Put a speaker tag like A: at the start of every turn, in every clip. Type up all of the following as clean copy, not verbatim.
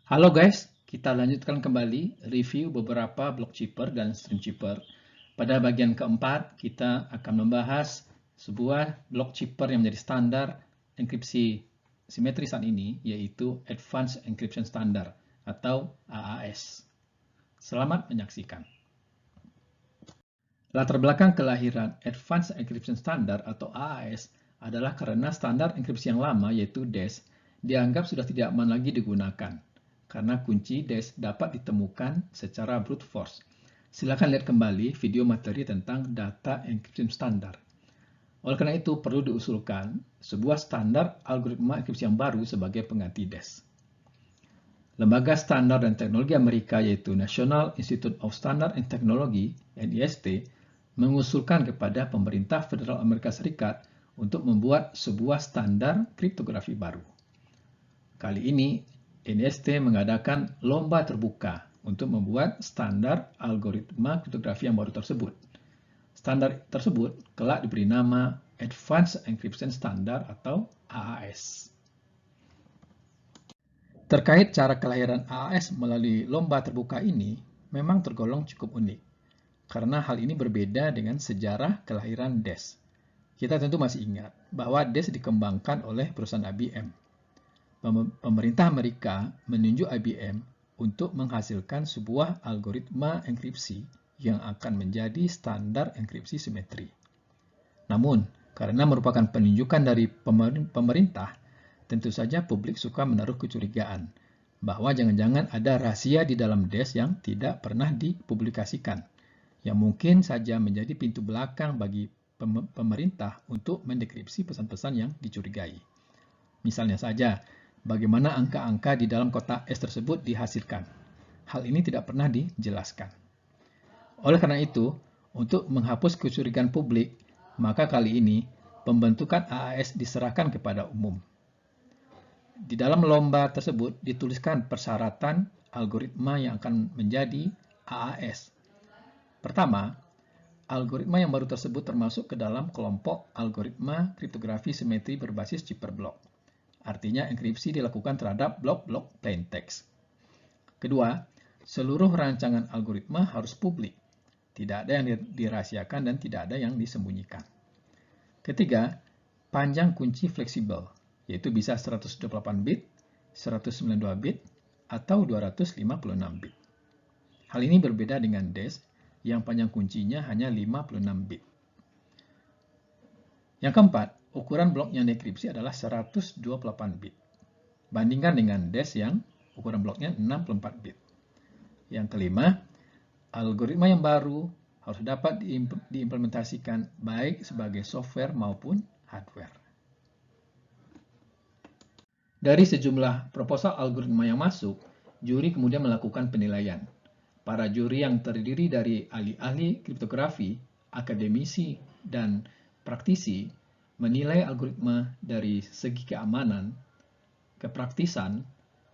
A: Halo guys, kita lanjutkan kembali review beberapa block chipper dan stream chipper. Pada bagian keempat, kita akan membahas sebuah block chipper yang menjadi standar enkripsi simetri saat ini, yaitu Advanced Encryption Standard atau AAS. Selamat menyaksikan. Latar belakang kelahiran Advanced Encryption Standard atau AAS adalah karena standar enkripsi yang lama, yaitu DES, dianggap sudah tidak aman lagi digunakan karena kunci DES dapat ditemukan secara brute force. Silakan lihat kembali video materi tentang data encryption standar. Oleh karena itu, perlu diusulkan sebuah standar algoritma enkripsi yang baru sebagai pengganti DES. Lembaga Standar dan Teknologi Amerika, yaitu National Institute of Standards and Technology (NIST), mengusulkan kepada pemerintah federal Amerika Serikat untuk membuat sebuah standar kriptografi baru. Kali ini, NIST mengadakan lomba terbuka untuk membuat standar algoritma kriptografi yang baru tersebut. Standar tersebut kelak diberi nama Advanced Encryption Standard atau AAS. Terkait cara kelahiran AAS melalui lomba terbuka ini, memang tergolong cukup unik, karena hal ini berbeda dengan sejarah kelahiran DES. Kita tentu masih ingat bahwa DES dikembangkan oleh perusahaan IBM. Pemerintah Amerika menunjuk IBM untuk menghasilkan sebuah algoritma enkripsi yang akan menjadi standar enkripsi simetri. Namun, karena merupakan penunjukan dari pemerintah, tentu saja publik suka menaruh kecurigaan bahwa jangan-jangan ada rahasia di dalam DES yang tidak pernah dipublikasikan, yang mungkin saja menjadi pintu belakang bagi pemerintah untuk mendekripsi pesan-pesan yang dicurigai. Misalnya saja, bagaimana angka-angka di dalam kotak S tersebut dihasilkan. Hal ini tidak pernah dijelaskan. Oleh karena itu, untuk menghapus kecurigaan publik, maka kali ini pembentukan AAS diserahkan kepada umum. Di dalam lomba tersebut dituliskan persyaratan algoritma yang akan menjadi AAS. Pertama, algoritma yang baru tersebut termasuk ke dalam kelompok algoritma kriptografi simetri berbasis chipper block. Artinya enkripsi dilakukan terhadap blok-blok plain text. Kedua, seluruh rancangan algoritma harus publik. Tidak ada yang dirahasiakan dan tidak ada yang disembunyikan. Ketiga, panjang kunci fleksibel, yaitu bisa 128 bit, 192 bit, atau 256 bit. Hal ini berbeda dengan DES yang panjang kuncinya hanya 56 bit. Yang keempat, ukuran blok yang dekripsi adalah 128 bit. Bandingkan dengan DES yang ukuran bloknya 64 bit. Yang kelima, algoritma yang baru harus dapat diimplementasikan baik sebagai software maupun hardware. Dari sejumlah proposal algoritma yang masuk, juri kemudian melakukan penilaian. Para juri yang terdiri dari ahli-ahli kriptografi, akademisi, dan praktisi menilai algoritma dari segi keamanan, kepraktisan,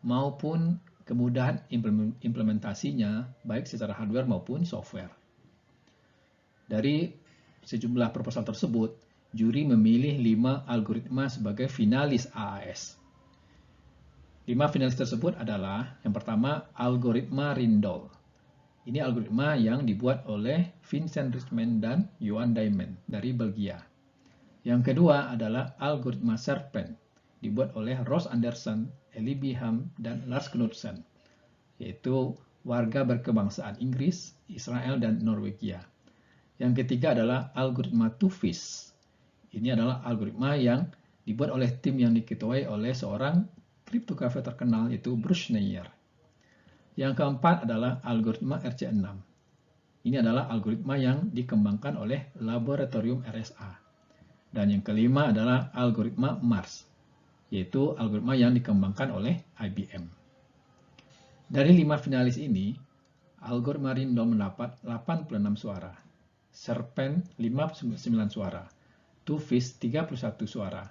A: maupun kemudahan implementasinya baik secara hardware maupun software. Dari sejumlah proposal tersebut, juri memilih 5 algoritma sebagai finalis AAS. 5 finalis tersebut adalah yang pertama algoritma Rindoll. Ini algoritma yang dibuat oleh Vincent Richman dan Johan Diamond dari Belgia. Yang kedua adalah algoritma Serpent, dibuat oleh Ross Anderson, Eli Biham, dan Lars Knudsen, yaitu warga berkebangsaan Inggris, Israel, dan Norwegia. Yang ketiga adalah algoritma Tufis. Ini adalah algoritma yang dibuat oleh tim yang diketuai oleh seorang kriptografer terkenal, yaitu Bruce Schneier. Yang keempat adalah algoritma RC6. Ini adalah algoritma yang dikembangkan oleh laboratorium RSA. Dan yang kelima adalah algoritma Mars, yaitu algoritma yang dikembangkan oleh IBM. Dari 5 finalis ini, algoritma Rindoll mendapat 86 suara, Serpent 59 suara, Tufis 31 suara,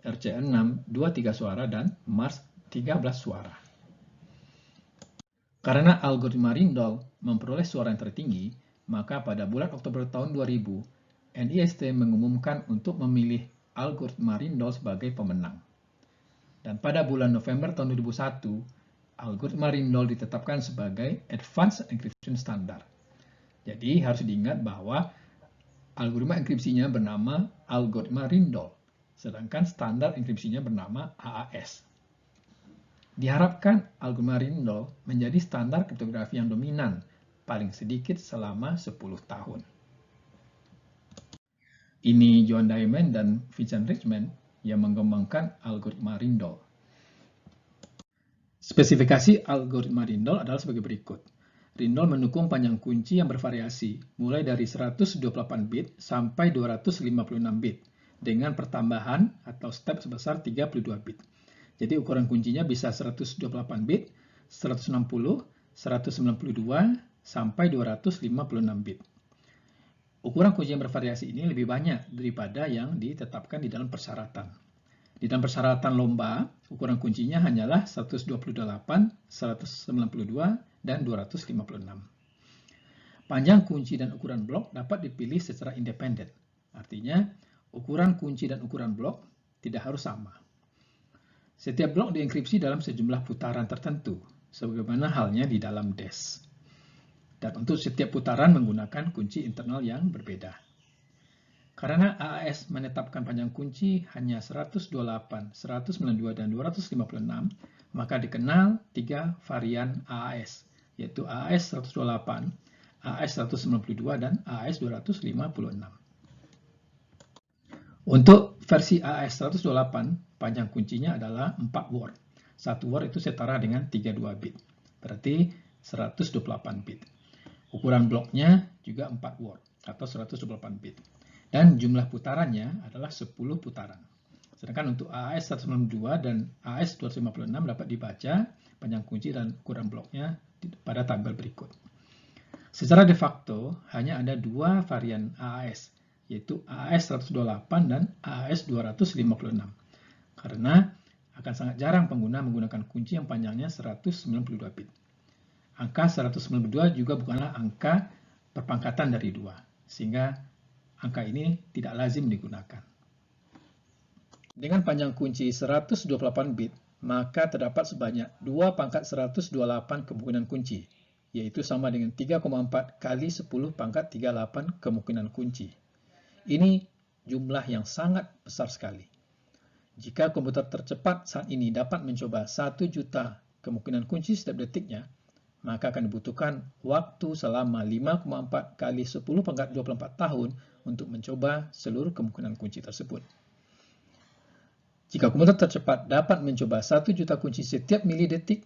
A: RC6 23 suara, dan Mars 13 suara. Karena algoritma Rindoll memperoleh suara yang tertinggi, maka pada bulan Oktober tahun 2000, NIST mengumumkan untuk memilih algoritma Rindoll sebagai pemenang. Dan pada bulan November tahun 2001, algoritma Rindle ditetapkan sebagai Advanced Encryption Standard. Jadi harus diingat bahwa algoritma enkripsinya bernama algoritma Rindle, sedangkan standar enkripsinya bernama AAS. Diharapkan algoritma Rindle menjadi standar kriptografi yang dominan, paling sedikit selama 10 tahun. Ini John Diamond dan Vincent Richmond yang mengembangkan algoritma Rindle. Spesifikasi algoritma Rindle adalah sebagai berikut. Rindle mendukung panjang kunci yang bervariasi, mulai dari 128 bit sampai 256 bit, dengan pertambahan atau step sebesar 32 bit. Jadi ukuran kuncinya bisa 128 bit, 160, 192, sampai 256 bit. Ukuran kunci yang bervariasi ini lebih banyak daripada yang ditetapkan di dalam persyaratan. Di dalam persyaratan lomba, ukuran kuncinya hanyalah 128, 192, dan 256. Panjang kunci dan ukuran blok dapat dipilih secara independen. Artinya, ukuran kunci dan ukuran blok tidak harus sama. Setiap blok dienkripsi dalam sejumlah putaran tertentu, sebagaimana halnya di dalam DES. Dan untuk setiap putaran menggunakan kunci internal yang berbeda. Karena AAS menetapkan panjang kunci hanya 128, 192, dan 256, maka dikenal 3 varian AAS, yaitu AAS 128, AAS 192, dan AAS 256. Untuk versi AAS 128, panjang kuncinya adalah 4 word. 1 word itu setara dengan 32 bit, berarti 128 bit. Ukuran bloknya juga 4 word, atau 128 bit. Dan jumlah putarannya adalah 10 putaran. Sedangkan untuk AAS 192 dan AAS 256 dapat dibaca panjang kunci dan ukuran bloknya pada tabel berikut. Secara de facto, hanya ada 2 varian AAS, yaitu AAS 128 dan AAS 256. Karena akan sangat jarang pengguna menggunakan kunci yang panjangnya 192 bit. Angka 192 juga bukanlah angka perpangkatan dari 2, sehingga angka ini tidak lazim digunakan. Dengan panjang kunci 128 bit, maka terdapat sebanyak 2 pangkat 128 kemungkinan kunci, yaitu sama dengan 3,4 kali 10 pangkat 38 kemungkinan kunci. Ini jumlah yang sangat besar sekali. Jika komputer tercepat saat ini dapat mencoba 1 juta kemungkinan kunci setiap detiknya, maka akan dibutuhkan waktu selama 5,4 kali 10 pangkat 24 tahun untuk mencoba seluruh kemungkinan kunci tersebut. Jika komputer tercepat dapat mencoba 1 juta kunci setiap milidetik,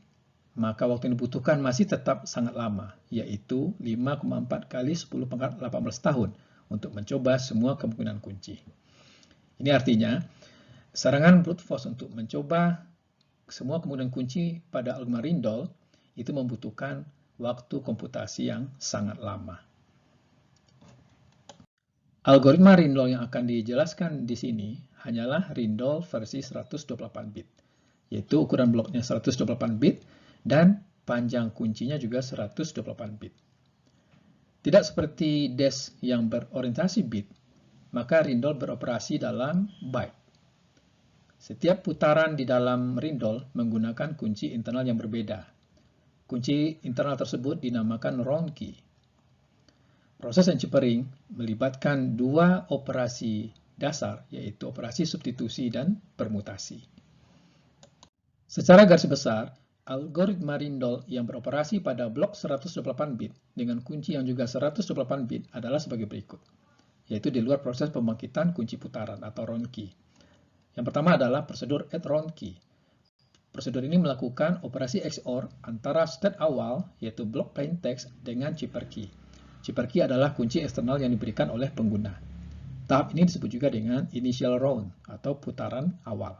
A: maka waktu yang dibutuhkan masih tetap sangat lama, yaitu 5,4 kali 10 pangkat 18 tahun untuk mencoba semua kemungkinan kunci. Ini artinya, serangan brute force untuk mencoba semua kemungkinan kunci pada algoritma Rindle itu membutuhkan waktu komputasi yang sangat lama. Algoritma Rindle yang akan dijelaskan di sini hanyalah Rindle versi 128 bit, yaitu ukuran bloknya 128 bit dan panjang kuncinya juga 128 bit. Tidak seperti DES yang berorientasi bit, maka Rindle beroperasi dalam byte. Setiap putaran di dalam Rindle menggunakan kunci internal yang berbeda. Kunci internal tersebut dinamakan round key. Proses enchippering melibatkan 2 operasi dasar, yaitu operasi substitusi dan permutasi. Secara garis besar, algoritma Rindle yang beroperasi pada blok 128 bit dengan kunci yang juga 128 bit adalah sebagai berikut, yaitu di luar proses pembangkitan kunci putaran atau round key. Yang pertama adalah prosedur add round key. Prosedur ini melakukan operasi XOR antara state awal, yaitu blok plain text, dengan chipper key. Chipper key adalah kunci eksternal yang diberikan oleh pengguna. Tahap ini disebut juga dengan initial round atau putaran awal.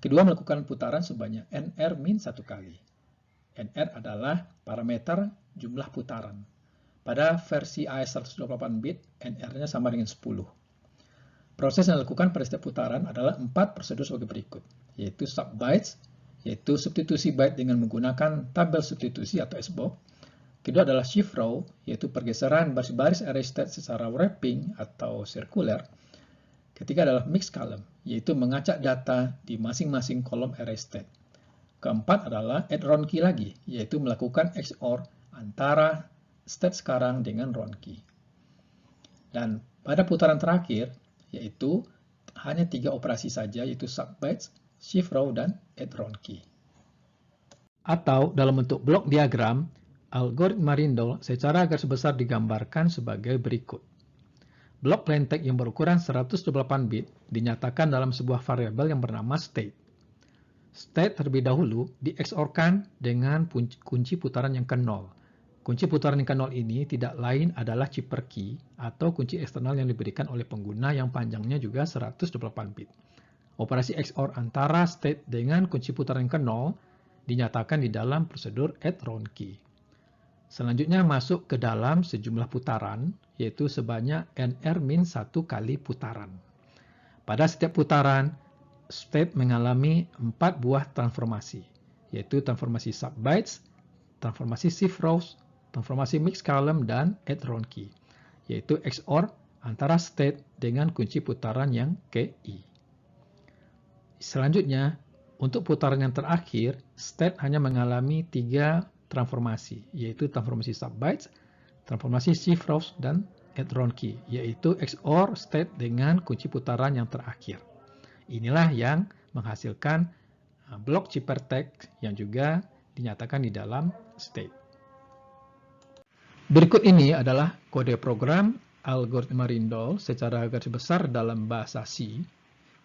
A: Kedua, melakukan putaran sebanyak NR min 1 kali. NR adalah parameter jumlah putaran. Pada versi AES 128 bit, NR-nya sama dengan 10. Proses yang dilakukan pada setiap putaran adalah 4 prosedur sebagai berikut, yaitu sub-bytes, yaitu substitusi byte dengan menggunakan tabel substitusi atau SBOB. Kedua adalah shift row, yaitu pergeseran baris-baris array state secara wrapping atau sirkuler. Ketiga adalah mix column, yaitu mengacak data di masing-masing kolom array state. Keempat adalah add round key lagi, yaitu melakukan XOR antara state sekarang dengan round key. Dan pada putaran terakhir, yaitu hanya 3 operasi saja, yaitu subbytes, shift row, dan add round key. Atau dalam bentuk blok diagram, algoritma Rindle secara garis besar digambarkan sebagai berikut. Blok plaintext yang berukuran 128 bit dinyatakan dalam sebuah variabel yang bernama state. State terlebih dahulu di-XOR-kan dengan kunci putaran yang ke-0. Kunci putaran yang ke-0 ini tidak lain adalah chipper key atau kunci eksternal yang diberikan oleh pengguna yang panjangnya juga 128 bit. Operasi XOR antara state dengan kunci putaran yang ke-0 dinyatakan di dalam prosedur add round key. Selanjutnya masuk ke dalam sejumlah putaran, yaitu sebanyak nr-1 kali putaran. Pada setiap putaran, state mengalami 4 buah transformasi, yaitu transformasi subbytes, transformasi shift rows, transformasi mixed column, dan add round key, yaitu XOR antara state dengan kunci putaran yang ke-i. Selanjutnya, untuk putaran yang terakhir, state hanya mengalami 3 transformasi, yaitu transformasi subbytes, transformasi shift rows, dan add round key, yaitu XOR state dengan kunci putaran yang terakhir. Inilah yang menghasilkan blok chipper text yang juga dinyatakan di dalam state. Berikut ini adalah kode program algoritma Rindle secara garis besar dalam bahasa C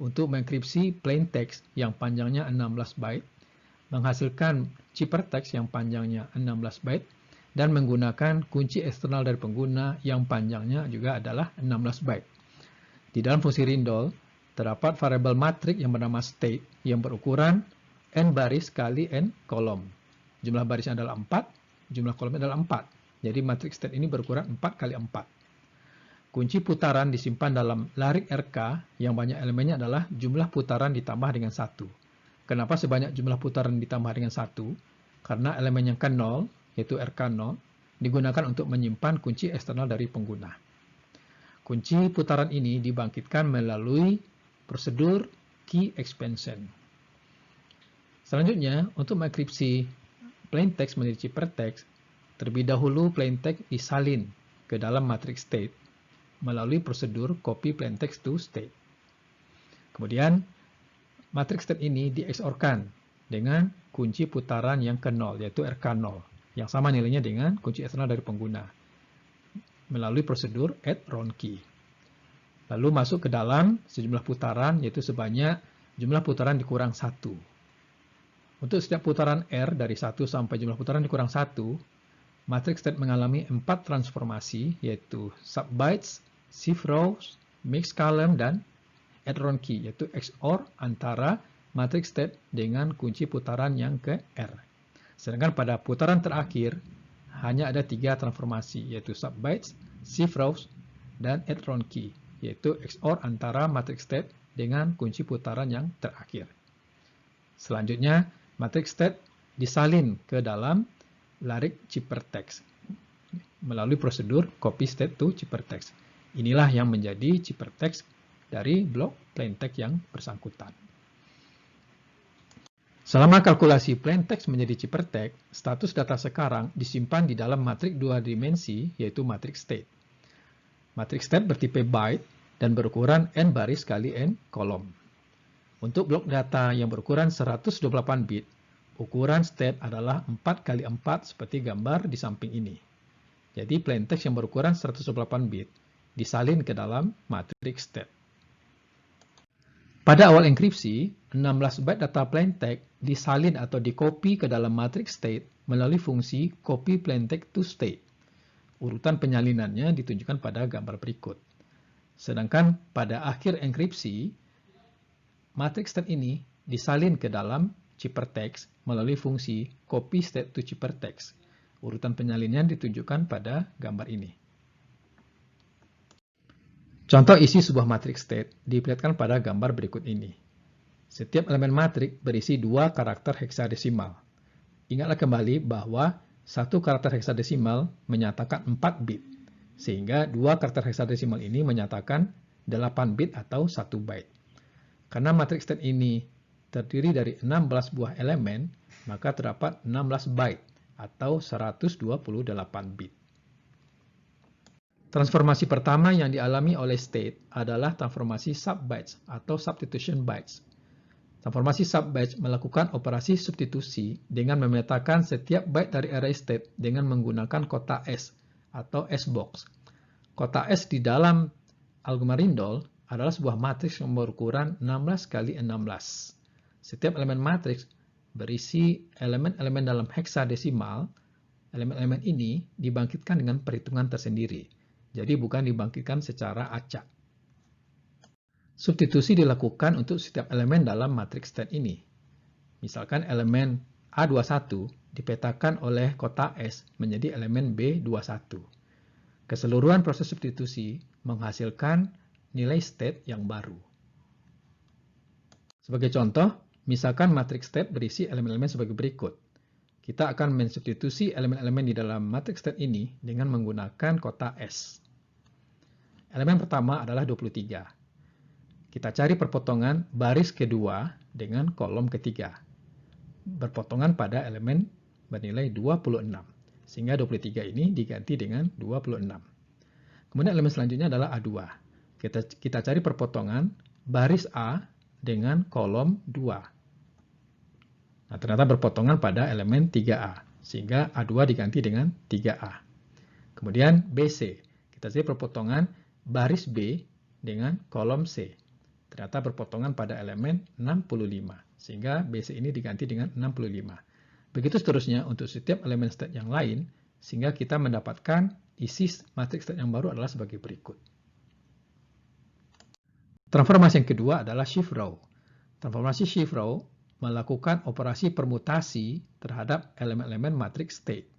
A: untuk mengenkripsi plain text yang panjangnya 16 byte, menghasilkan chipper text yang panjangnya 16 byte, dan menggunakan kunci eksternal dari pengguna yang panjangnya juga adalah 16 byte. Di dalam fungsi Rindle, terdapat variabel matrik yang bernama state yang berukuran n baris kali n kolom. Jumlah barisnya adalah 4, jumlah kolomnya adalah 4. Jadi matrik state ini berukuran 4 kali 4. Kunci putaran disimpan dalam larik RK yang banyak elemennya adalah jumlah putaran ditambah dengan 1. Kenapa sebanyak jumlah putaran ditambah dengan 1? Karena elemen yang ke-0, yaitu RK0, digunakan untuk menyimpan kunci eksternal dari pengguna. Kunci putaran ini dibangkitkan melalui prosedur key expansion. Selanjutnya, untuk mengenkripsi plain text menjadi chipper text, terlebih dahulu plain text disalin ke dalam matriks state melalui prosedur copy plain text to state. Kemudian, matriks state ini di-XOR-kan dengan kunci putaran yang ke-0, yaitu RK0, yang sama nilainya dengan kunci eksternal dari pengguna, melalui prosedur add round key. Lalu masuk ke dalam sejumlah putaran, yaitu sebanyak jumlah putaran dikurang 1. Untuk setiap putaran R dari 1 sampai jumlah putaran dikurang 1, matriks state mengalami 4 transformasi, yaitu subbytes, shift rows, mixed column, dan add round key, yaitu XOR antara matriks state dengan kunci putaran yang ke R. Sedangkan pada putaran terakhir, hanya ada 3 transformasi, yaitu subbytes, shift rows, dan add round key, yaitu XOR antara matriks state dengan kunci putaran yang terakhir. Selanjutnya, matriks state disalin ke dalam larik chipper text melalui prosedur copy state to chipper text. Inilah yang menjadi chipper text dari blok plain text yang bersangkutan. Selama kalkulasi plain text menjadi chipper text, status data sekarang disimpan di dalam matriks 2 dimensi, yaitu matriks state. Matriks state bertipe byte dan berukuran n baris kali n kolom. Untuk blok data yang berukuran 128 bit, ukuran state adalah 4 kali 4 seperti gambar di samping ini. Jadi plain text yang berukuran 128 bit disalin ke dalam matriks state. Pada awal enkripsi, 16 byte data plain text disalin atau dikopi ke dalam matriks state melalui fungsi copy plain text to state. Urutan penyalinannya ditunjukkan pada gambar berikut. Sedangkan pada akhir enkripsi, matriks state ini disalin ke dalam chipper text melalui fungsi copy state to chipper text. Urutan penyalinannya ditunjukkan pada gambar ini. Contoh isi sebuah matriks state diperlihatkan pada gambar berikut ini. Setiap elemen matriks berisi 2 karakter heksadesimal. Ingatlah kembali bahwa satu karakter heksadesimal menyatakan 4 bit, sehingga 2 karakter heksadesimal ini menyatakan 8 bit atau 1 byte. Karena matriks state ini terdiri dari 16 buah elemen, maka terdapat 16 byte atau 128 bit. Transformasi pertama yang dialami oleh state adalah transformasi sub-batch atau substitution batch. Transformasi sub-batch melakukan operasi substitusi dengan memetakan setiap byte dari array state dengan menggunakan kotak S atau S-box. Kotak S di dalam Algorithm adalah sebuah matriks yang berukuran 16 kali 16. Setiap elemen matriks berisi elemen-elemen dalam heksadesimal. Elemen-elemen ini dibangkitkan dengan perhitungan tersendiri, jadi bukan dibangkitkan secara acak. Substitusi dilakukan untuk setiap elemen dalam matriks state ini. Misalkan elemen A21 dipetakan oleh kotak S menjadi elemen B21. Keseluruhan proses substitusi menghasilkan nilai state yang baru. Sebagai contoh, misalkan matriks state berisi elemen-elemen sebagai berikut. Kita akan mensubstitusi elemen-elemen di dalam matriks state ini dengan menggunakan kotak S. Elemen pertama adalah 23. Kita cari perpotongan baris kedua dengan kolom ketiga. Berpotongan pada elemen bernilai 26. Sehingga 23 ini diganti dengan 26. Kemudian elemen selanjutnya adalah A2. Kita cari perpotongan baris A dengan kolom 2. Nah, ternyata berpotongan pada elemen 3A. Sehingga A2 diganti dengan 3A. Kemudian BC. Kita cari perpotongan baris B dengan kolom C. Ternyata berpotongan pada elemen 65, sehingga BC ini diganti dengan 65. Begitu seterusnya untuk setiap elemen state yang lain, sehingga kita mendapatkan isi matriks state yang baru adalah sebagai berikut. Transformasi yang kedua adalah shift row. Transformasi shift row melakukan operasi permutasi terhadap elemen-elemen matriks state.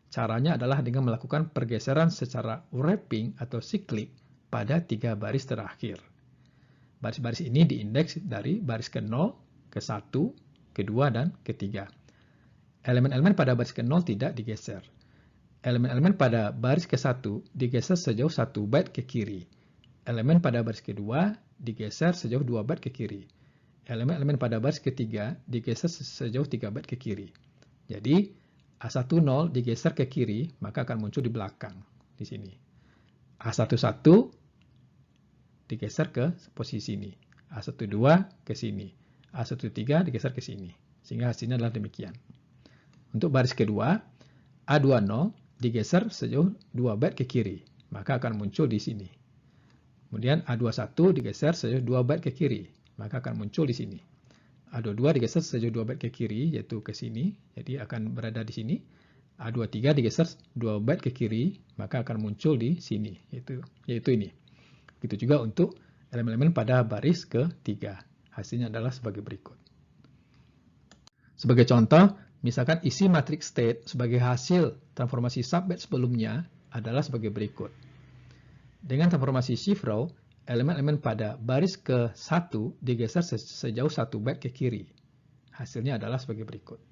A: Caranya adalah dengan melakukan pergeseran secara wrapping atau cyclic pada 3 baris terakhir. Baris-baris ini diindeks dari baris ke-0, ke-1, ke-2, dan ke-3. Elemen-elemen pada baris ke-0 tidak digeser. Elemen-elemen pada baris ke-1 digeser sejauh 1 byte ke kiri. Elemen pada baris ke-2 digeser sejauh 2 byte ke kiri. Elemen-elemen pada baris ke-3 digeser sejauh 3 byte ke kiri. Jadi, A10 digeser ke kiri, maka akan muncul di belakang, di sini. A11 digeser ke posisi ini. A12 ke sini. A13 digeser ke sini. Sehingga hasilnya adalah demikian. Untuk baris kedua, A20 digeser sejauh 2 byte ke kiri. Maka akan muncul di sini. Kemudian A21 digeser sejauh 2 byte ke kiri. Maka akan muncul di sini. A22 digeser sejauh 2 byte ke kiri, yaitu ke sini. Jadi akan berada di sini. A23 digeser 2 byte ke kiri, maka akan muncul di sini. Yaitu ini. Begitu juga untuk elemen-elemen pada baris ke-3. Hasilnya adalah sebagai berikut. Sebagai contoh, misalkan isi matriks state sebagai hasil transformasi sub-batch sebelumnya adalah sebagai berikut. Dengan transformasi shift row, elemen-elemen pada baris ke-1 digeser sejauh 1 byte ke kiri. Hasilnya adalah sebagai berikut.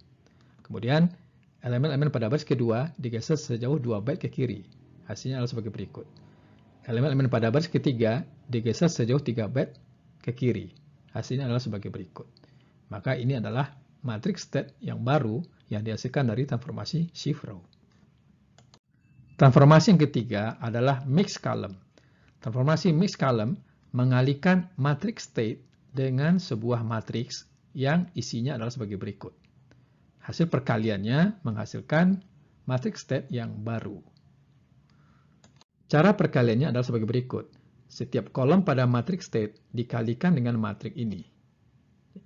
A: Kemudian, elemen-elemen pada baris kedua digeser sejauh 2 byte ke kiri. Hasilnya adalah sebagai berikut. Elemen-elemen pada baris ketiga digeser sejauh 3 byte ke kiri. Hasilnya adalah sebagai berikut. Maka ini adalah matriks state yang baru yang dihasilkan dari transformasi shift row. Transformasi yang ketiga adalah mixed column. Transformasi mixed column mengalihkan matriks state dengan sebuah matriks yang isinya adalah sebagai berikut. Hasil perkaliannya menghasilkan matriks state yang baru. Cara perkaliannya adalah sebagai berikut. Setiap kolom pada matriks state dikalikan dengan matriks ini.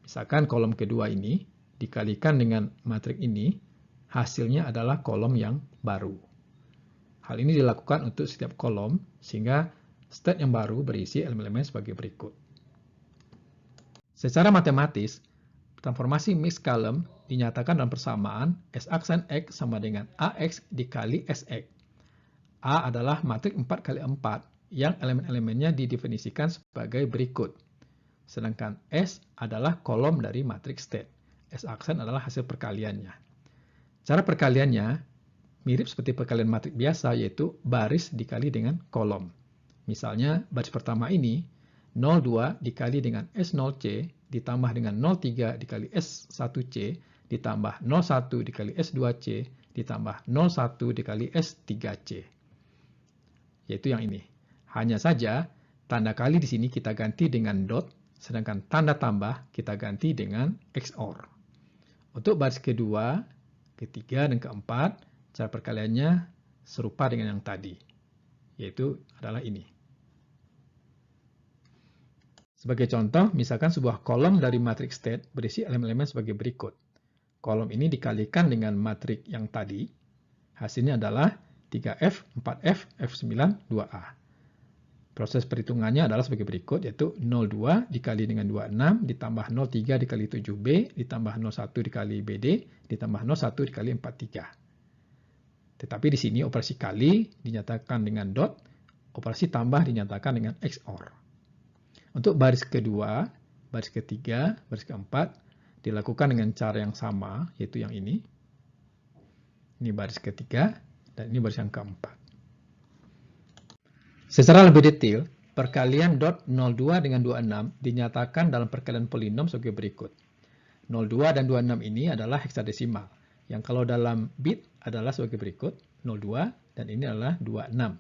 A: Misalkan kolom kedua ini dikalikan dengan matriks ini, hasilnya adalah kolom yang baru. Hal ini dilakukan untuk setiap kolom, sehingga state yang baru berisi elemen-elemen sebagai berikut. Secara matematis, transformasi mixed column dinyatakan dalam persamaan S aksen X sama dengan AX dikali SX. A adalah matriks 4 kali 4 yang elemen-elemennya didefinisikan sebagai berikut. Sedangkan S adalah kolom dari matriks state. S aksen adalah hasil perkaliannya. Cara perkaliannya mirip seperti perkalian matriks biasa, yaitu baris dikali dengan kolom. Misalnya, baris pertama ini 02 dikali dengan S0C ditambah dengan 03 dikali S1C ditambah 01 dikali S2C ditambah 01 dikali S3C. Yaitu yang ini. Hanya saja, tanda kali di sini kita ganti dengan dot, sedangkan tanda tambah kita ganti dengan XOR. Untuk baris kedua, ketiga, dan keempat, cara perkaliannya serupa dengan yang tadi, yaitu adalah ini. Sebagai contoh, misalkan sebuah kolom dari matriks state berisi elemen-elemen sebagai berikut. Kolom ini dikalikan dengan matriks yang tadi, hasilnya adalah 3F, 4F, F9, 2A. Proses perhitungannya adalah sebagai berikut, yaitu 02 dikali dengan 26, ditambah 03 dikali 7B, ditambah 01 dikali BD, ditambah 01 dikali 43. Tetapi di sini operasi kali dinyatakan dengan dot, operasi tambah dinyatakan dengan XOR. Untuk baris kedua, baris ketiga, baris keempat, dilakukan dengan cara yang sama, yaitu yang ini. Ini baris ketiga, dan ini baris yang keempat. Secara lebih detail, perkalian dot 02 dengan 26 dinyatakan dalam perkalian polinom sebagai berikut. 02 dan 26 ini adalah heksadesimal, yang kalau dalam bit adalah sebagai berikut, 02, dan ini adalah 26.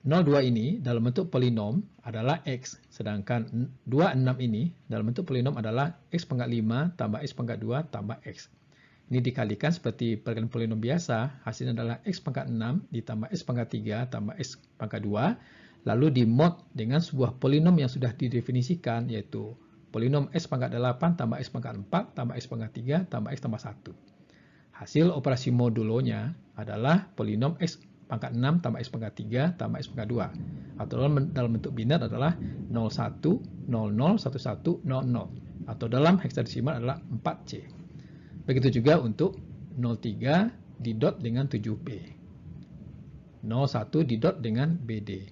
A: 02 ini dalam bentuk polinom adalah X, sedangkan 26 ini dalam bentuk polinom adalah X pangkat 5 tambah X pangkat 2 tambah X. Ini dikalikan seperti perkalian polinom biasa, hasilnya adalah X pangkat 6 ditambah X pangkat 3 tambah X pangkat 2, lalu dimod dengan sebuah polinom yang sudah didefinisikan, yaitu polinom X pangkat 8 tambah X pangkat 4 tambah X pangkat 3 tambah X tambah 1. Hasil operasi modulonya adalah polinom X pangkat 6 tambah X pangkat 3 tambah X pangkat 2. Atau dalam bentuk binar adalah 01, 00, 11, 00. Atau dalam heksadesimal adalah 4C. Begitu juga untuk 03 didot dengan 7B. 01 didot dengan BD.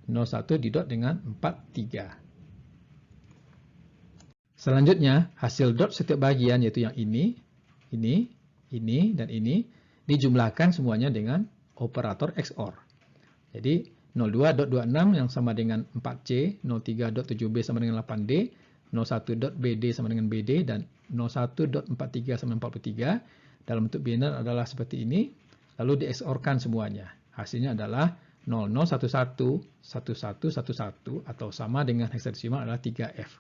A: 01 didot dengan 43. Selanjutnya, hasil dot setiap bagian, yaitu yang ini, dan ini, dijumlahkan semuanya dengan operator XOR. Jadi 02.26 yang sama dengan 4C, 03.7B sama dengan 8D, 01.BD sama dengan BD, dan 01.43 sama dengan 43. Dalam bentuk binar adalah seperti ini, lalu di XOR-kan semuanya. Hasilnya adalah 0011, 1111, atau sama dengan heksadesimal adalah 3F.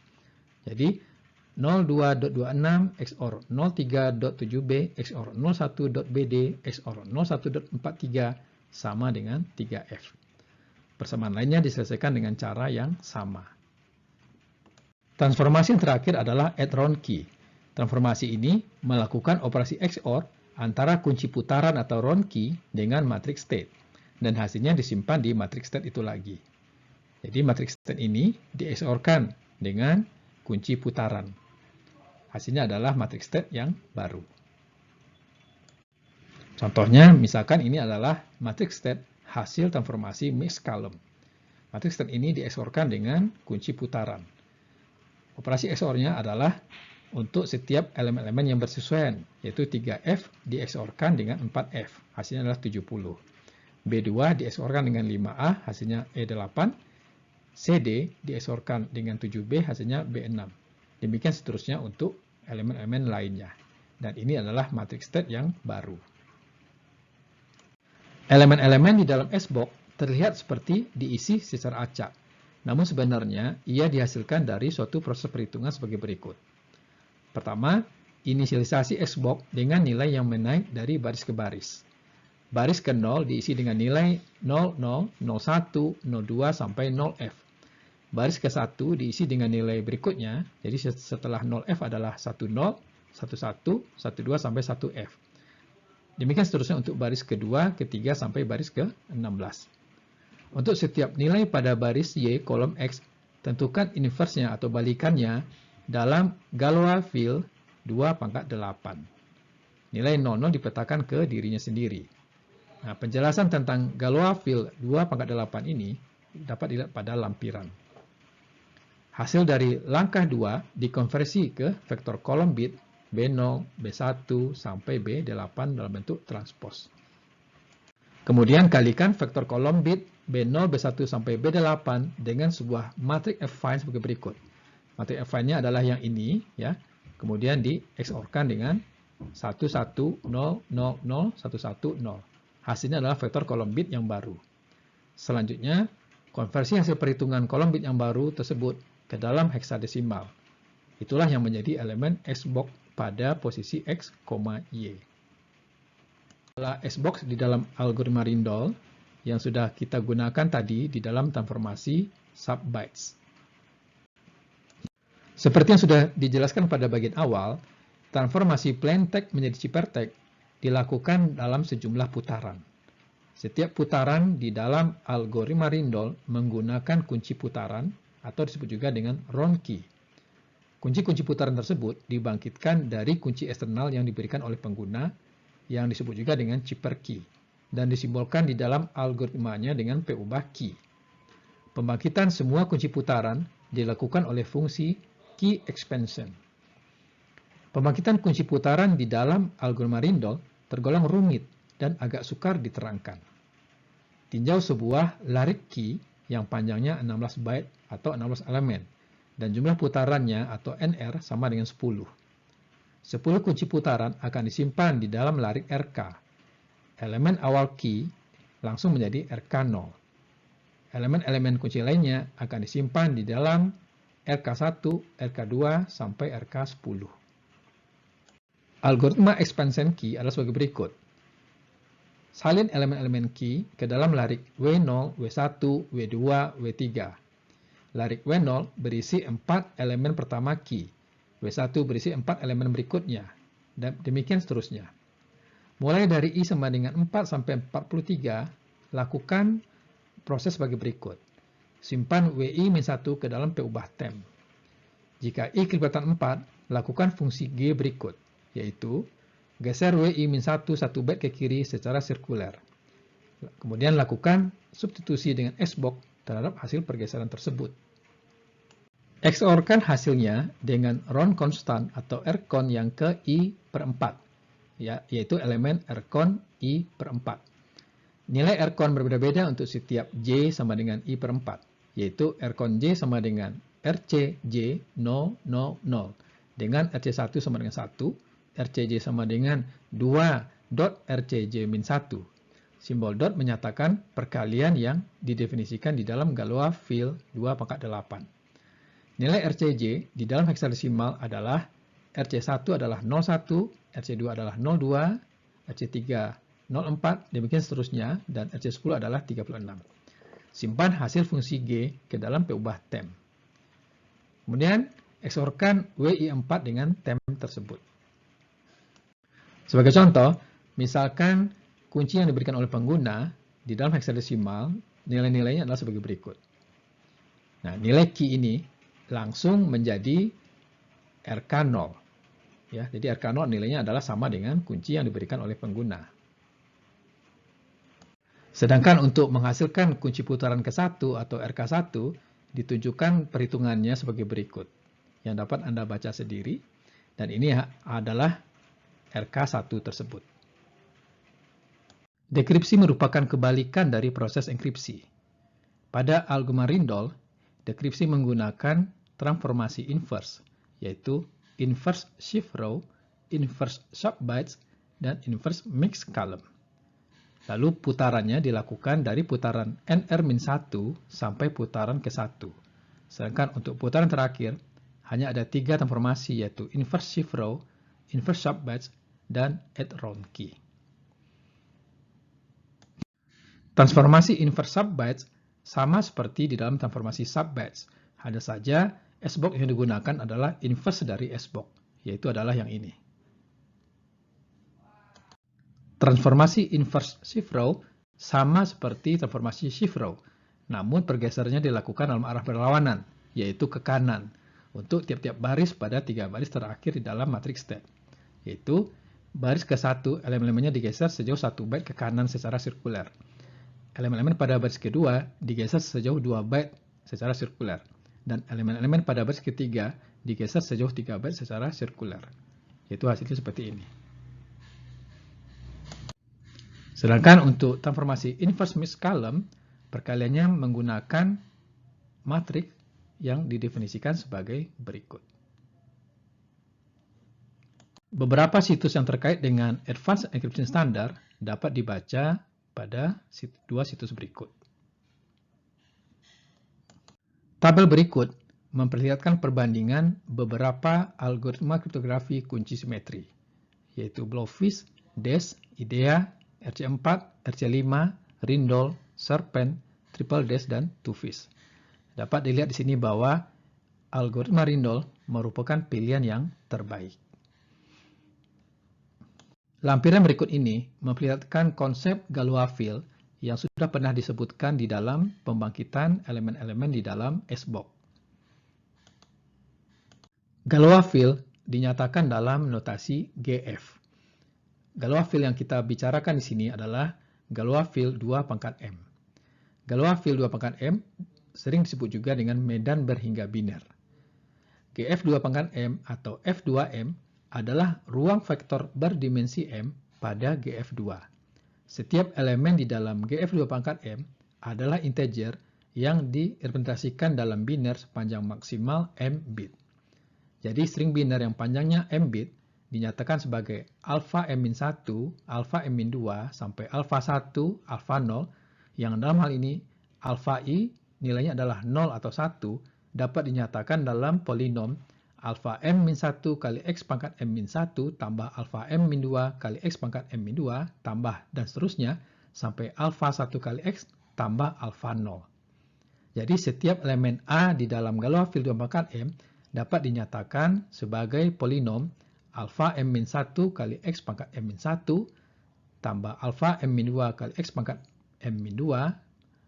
A: Jadi 02.26 XOR 03.7B XOR 01.BD XOR 01.43 sama dengan 3F. Persamaan lainnya diselesaikan dengan cara yang sama. Transformasi yang terakhir adalah add round key. Transformasi ini melakukan operasi XOR antara kunci putaran atau round key dengan matriks state, dan hasilnya disimpan di matriks state itu lagi. Jadi matriks state ini di XOR-kan dengan kunci putaran. Hasilnya adalah matriks state yang baru. Contohnya, misalkan ini adalah matriks state hasil transformasi mixed column. Matriks state ini di XOR-kan dengan kunci putaran. Operasi XOR-nya adalah untuk setiap elemen-elemen yang bersesuaian, yaitu 3F di XOR-kan dengan 4F, hasilnya adalah 70. B2 di XOR-kan dengan 5A, hasilnya E8. CD di XOR-kan dengan 7B, hasilnya B6. Demikian seterusnya untuk elemen-elemen lainnya. Dan ini adalah matriks state yang baru. Elemen-elemen di dalam SBOX terlihat seperti diisi secara acak. Namun sebenarnya ia dihasilkan dari suatu proses perhitungan sebagai berikut. Pertama, inisialisasi SBOX dengan nilai yang menaik dari baris ke baris. Baris ke 0 diisi dengan nilai 00, 01, 02 sampai 0F. Baris ke-1 diisi dengan nilai berikutnya, jadi setelah 0F adalah 10, 11, 12 sampai 1F. Demikian seterusnya untuk baris kedua, ketiga sampai baris ke-16. Untuk setiap nilai pada baris Y kolom X, tentukan inverse-nya atau balikannya dalam Galois field 2/8. Nilai 00 dipetakan ke dirinya sendiri. Nah, penjelasan tentang Galois field 2/8 ini dapat dilihat pada lampiran. Hasil dari langkah 2 dikonversi ke vektor kolom bit B0, B1 sampai B8 dalam bentuk transpose. Kemudian kalikan vektor kolom bit B0, B1 sampai B8 dengan sebuah matriks affine sebagai berikut. Matriks affine-nya adalah yang ini, ya. kemudian di XOR-kan dengan 1, 1, 0, 0, 0, 1, 1, 0. Hasilnya adalah vektor kolom bit yang baru. Selanjutnya, konversi hasil perhitungan kolom bit yang baru tersebut ke dalam heksadesimal. Itulah yang menjadi elemen S-box pada posisi X, Y. Adalah S-box di dalam algoritma Ringdoll yang sudah kita gunakan tadi di dalam transformasi subbytes. Seperti yang sudah dijelaskan pada bagian awal, transformasi plain text menjadi ciphertext dilakukan dalam sejumlah putaran. Setiap putaran di dalam algoritma Ringdoll menggunakan kunci putaran atau disebut juga dengan round key. Kunci-kunci putaran tersebut dibangkitkan dari kunci eksternal yang diberikan oleh pengguna yang disebut juga dengan cipher key dan disimbolkan di dalam algoritmanya dengan P ubah key. Pembangkitan semua kunci putaran dilakukan oleh fungsi key expansion. Pembangkitan kunci putaran di dalam algoritma Ringdoll tergolong rumit dan agak sukar diterangkan. Tinjau sebuah larik key yang panjangnya 16 byte atau 16 elemen dan jumlah putarannya atau NR sama dengan 10. 10 kunci putaran akan disimpan di dalam larik RK. Elemen awal key langsung menjadi RK0. Elemen-elemen kunci lainnya akan disimpan di dalam RK1, RK2, sampai RK10. Algoritma expansion key adalah sebagai berikut. Salin elemen-elemen key ke dalam larik W0, W1, W2, W3. Larik W0 berisi 4 elemen pertama key. W1 berisi 4 elemen berikutnya, dan demikian seterusnya. Mulai dari I sama dengan 4 sampai 43, lakukan proses sebagai berikut. Simpan WI-1 ke dalam P ubah temp. Jika I kelipatan 4, lakukan fungsi G berikut, yaitu geser WI-1 1 byte ke kiri secara sirkuler. Kemudian lakukan substitusi dengan S-box terhadap hasil pergeseran tersebut. XOR-kan hasilnya dengan round constant atau RCON yang ke I/4, yaitu elemen RCON I/4. Nilai RCON berbeda-beda untuk setiap J sama dengan I/4, yaitu RCON J sama dengan RCJ 0, 0, 0, dengan RC1 sama dengan 1, RCJ sama dengan 2.RCJ-1. Simbol dot menyatakan perkalian yang didefinisikan di dalam Galois fill 2/8. Nilai RCJ di dalam heksadesimal adalah RC1 adalah 01, RC2 adalah 02, RC3 04, demikian seterusnya, dan RC10 adalah 36. Simpan hasil fungsi G ke dalam P ubah temp. Kemudian, XOR-kan WI4 dengan temp tersebut. Sebagai contoh, misalkan kunci yang diberikan oleh pengguna di dalam heksadesimal, nilai-nilainya adalah sebagai berikut. Nah, nilai key ini langsung menjadi RK0. Ya, jadi RK0 nilainya adalah sama dengan kunci yang diberikan oleh pengguna. Sedangkan untuk menghasilkan kunci putaran ke-1 atau RK1, ditunjukkan perhitungannya sebagai berikut, yang dapat Anda baca sendiri, dan ini adalah RK1 tersebut. Dekripsi merupakan kebalikan dari proses enkripsi. Pada algoritma Ringdoll, dekripsi menggunakan transformasi inverse, yaitu inverse shift row, inverse subbytes, dan inverse mixed column. Lalu putarannya dilakukan dari putaran NR-1 sampai putaran ke-1. Sedangkan untuk putaran terakhir, hanya ada 3 transformasi, yaitu inverse shift row, inverse subbytes, dan add round key. Transformasi inverse subbytes sama seperti di dalam transformasi subbytes. Hanya saja S-box yang digunakan adalah inverse dari S-box, yaitu adalah yang ini. Transformasi inverse shift row sama seperti transformasi shift row, namun pergeserannya dilakukan dalam arah berlawanan, yaitu ke kanan, untuk tiap-tiap baris pada 3 baris terakhir di dalam matriks step, yaitu baris ke-1 elemen-elemennya digeser sejauh 1 byte ke kanan secara sirkuler. Elemen-elemen pada baris kedua digeser sejauh 2 byte secara sirkuler, dan elemen-elemen pada baris ketiga digeser sejauh 3 byte secara sirkuler. Yaitu hasilnya seperti ini. Sedangkan untuk transformasi inverse mixed column, perkaliannya menggunakan matriks yang didefinisikan sebagai berikut. Beberapa situs yang terkait dengan Advanced Encryption Standard dapat dibaca pada dua situs berikut. Tabel berikut memperlihatkan perbandingan beberapa algoritma kriptografi kunci simetri, yaitu Blowfish, DES, IDEA, RC4, RC5, Rindle, Serpent, Triple DES, dan Twofish. Dapat dilihat di sini bahwa algoritma Rindle merupakan pilihan yang terbaik. Lampiran berikut ini memperlihatkan konsep Galois-Field yang sudah pernah disebutkan di dalam pembangkitan elemen-elemen di dalam S-box. Galois-Field dinyatakan dalam notasi GF. Galois-Field yang kita bicarakan di sini adalah Galois-Field 2 pangkat M. Galois-Field 2 pangkat M sering disebut juga dengan medan berhingga biner. GF 2 pangkat M atau F2M adalah ruang vektor berdimensi M pada GF2. Setiap elemen di dalam GF2 pangkat M adalah integer yang direpresentasikan dalam biner sepanjang maksimal M bit. Jadi string biner yang panjangnya M bit dinyatakan sebagai alpha M-1, alpha M-2 sampai alpha 1, alpha 0, yang dalam hal ini alpha I nilainya adalah 0 atau 1 dapat dinyatakan dalam polinom alpha M-1 kali X pangkat M-1 tambah alpha M-2 kali X pangkat M-2 tambah dan seterusnya sampai alpha 1 kali X tambah alpha 0. Jadi setiap elemen A di dalam Galois-Field 2 pangkat M dapat dinyatakan sebagai polinom alpha M-1 kali X pangkat M-1 tambah alpha M-2 kali X pangkat M-2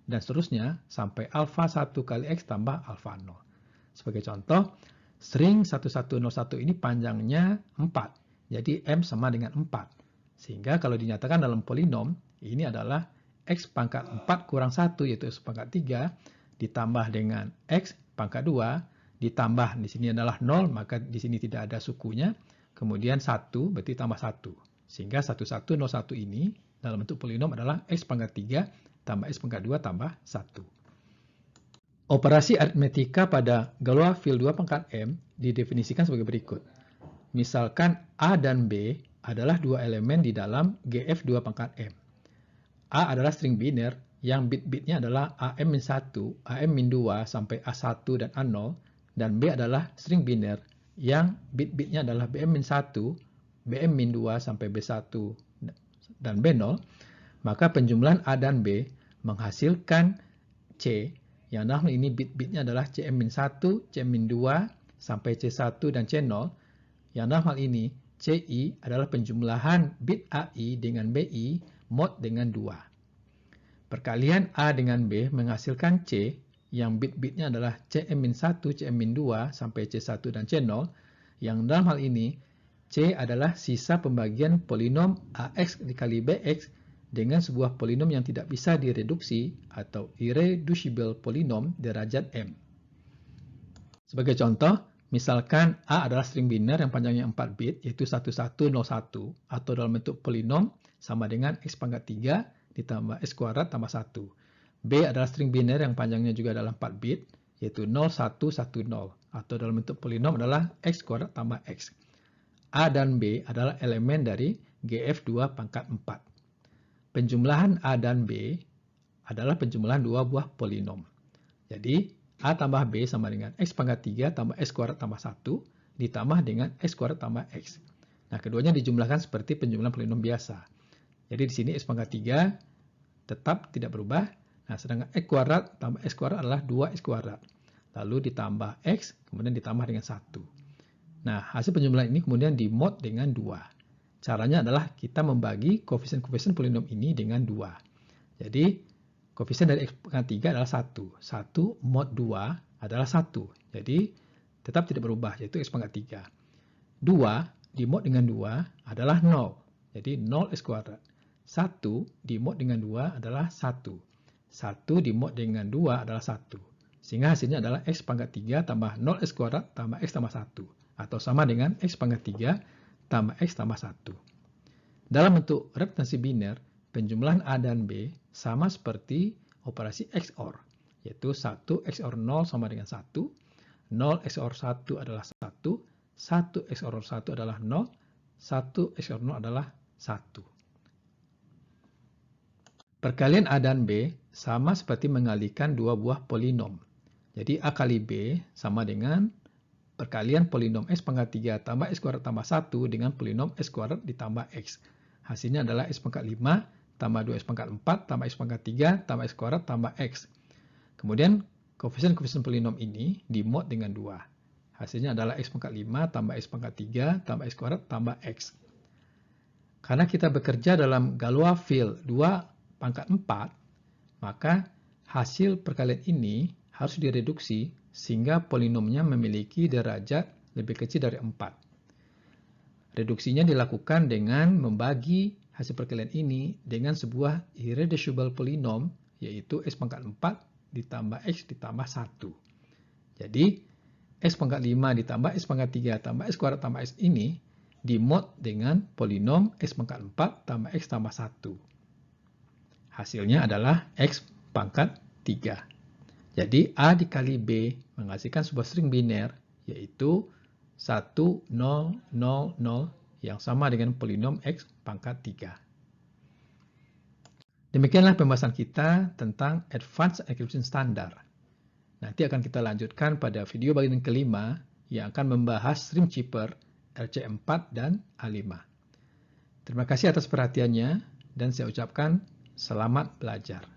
A: dan seterusnya sampai alpha 1 kali X tambah alpha 0. Sebagai contoh, string 1101 ini panjangnya 4, jadi M sama dengan 4. Sehingga kalau dinyatakan dalam polinom, ini adalah X pangkat 4 kurang 1, yaitu X pangkat 3, ditambah dengan X pangkat 2, ditambah di sini adalah 0, maka di sini tidak ada sukunya, kemudian 1, berarti tambah 1. Sehingga 1101 ini dalam bentuk polinom adalah X pangkat 3 tambah X pangkat 2 tambah 1. Operasi aritmetika pada Galois-Field 2 pangkat M didefinisikan sebagai berikut. Misalkan A dan B adalah dua elemen di dalam GF 2 pangkat M. A adalah string biner yang bit-bitnya adalah AM-1, AM-2 sampai A1 dan A0, dan B adalah string biner yang bit-bitnya adalah BM-1, BM-2 sampai B1 dan B0, maka penjumlahan A dan B menghasilkan C, yang dalam ini bit-bitnya adalah CM-1, CM-2 sampai C1 dan C0, yang dalam hal ini CI adalah penjumlahan bit AI dengan BI mod dengan 2. Perkalian A dengan B menghasilkan C, yang bit-bitnya adalah CM-1, CM-2 sampai C1 dan C0, yang dalam hal ini C adalah sisa pembagian polinom AX dikali BX dengan sebuah polinom yang tidak bisa direduksi atau irreducible polinom derajat M. Sebagai contoh, misalkan A adalah string biner yang panjangnya 4 bit, yaitu 1101, atau dalam bentuk polinom sama dengan X pangkat 3 ditambah X kuadrat tambah 1. B adalah string biner yang panjangnya juga adalah 4 bit, yaitu 0110, atau dalam bentuk polinom adalah X kuadrat tambah X. A dan B adalah elemen dari GF2 pangkat 4. Penjumlahan A dan B adalah penjumlahan dua buah polinom. Jadi, A tambah B sama dengan X pangkat 3 tambah X kuadrat tambah 1 ditambah dengan X kuadrat tambah X. Nah, keduanya dijumlahkan seperti penjumlahan polinom biasa. Jadi, di sini X pangkat 3 tetap tidak berubah. Nah, sedangkan X kuadrat tambah X kuadrat adalah 2X kuadrat. Lalu ditambah X, kemudian ditambah dengan 1. Nah, hasil penjumlahan ini kemudian dimod dengan 2. Caranya adalah kita membagi koefisien-koefisien polinom ini dengan 2. Jadi, koefisien dari X pangkat 3 adalah 1. 1 mod 2 adalah 1. Jadi, tetap tidak berubah, yaitu X pangkat 3. 2 dimod dengan 2 adalah 0. Jadi, 0X kuadrat. 1 dimod dengan 2 adalah 1. 1 dimod dengan 2 adalah 1. Sehingga hasilnya adalah X pangkat 3 tambah 0X kuadrat tambah X tambah 1. Atau sama dengan X pangkat 3 tambah X tambah 1. Dalam bentuk representasi biner, penjumlahan A dan B sama seperti operasi XOR, yaitu 1 XOR 0 sama dengan 1, 0 XOR 1 adalah 1, 1 XOR 1 adalah 0, 1 X kuadrat 0 adalah 1. Perkalian A dan B sama seperti mengalikan dua buah polinom. Jadi A kali B sama dengan perkalian polinom X pangkat 3 tambah X kuadrat tambah 1 dengan polinom X kuadrat ditambah X. Hasilnya adalah X pangkat 5 tambah 2X pangkat 4 tambah X pangkat 3 tambah X kuadrat tambah X. Kemudian koefisien-koefisien polinom ini dimod dengan 2. Hasilnya adalah X pangkat 5 tambah X pangkat 3 tambah X kuadrat tambah X. Karena kita bekerja dalam Galois field 2 pangkat 4, maka hasil perkalian ini harus direduksi sehingga polinomnya memiliki derajat lebih kecil dari 4. Reduksinya dilakukan dengan membagi hasil perkalian ini dengan sebuah irreducible polinom, yaitu X pangkat 4 ditambah X ditambah 1. Jadi, X pangkat 5 ditambah X pangkat 3 tambah X kuadrat tambah X ini dimod dengan polinom X pangkat 4 tambah X tambah 1. Hasilnya adalah X pangkat 3. Jadi A dikali B menghasilkan sebuah string biner, yaitu 1, 0, 0, 0, yang sama dengan polinom X pangkat 3. Demikianlah pembahasan kita tentang Advanced Encryption Standard. Nanti akan kita lanjutkan pada video bagian kelima yang akan membahas Stream Cheaper, RC4 dan A5. Terima kasih atas perhatiannya dan saya ucapkan selamat belajar.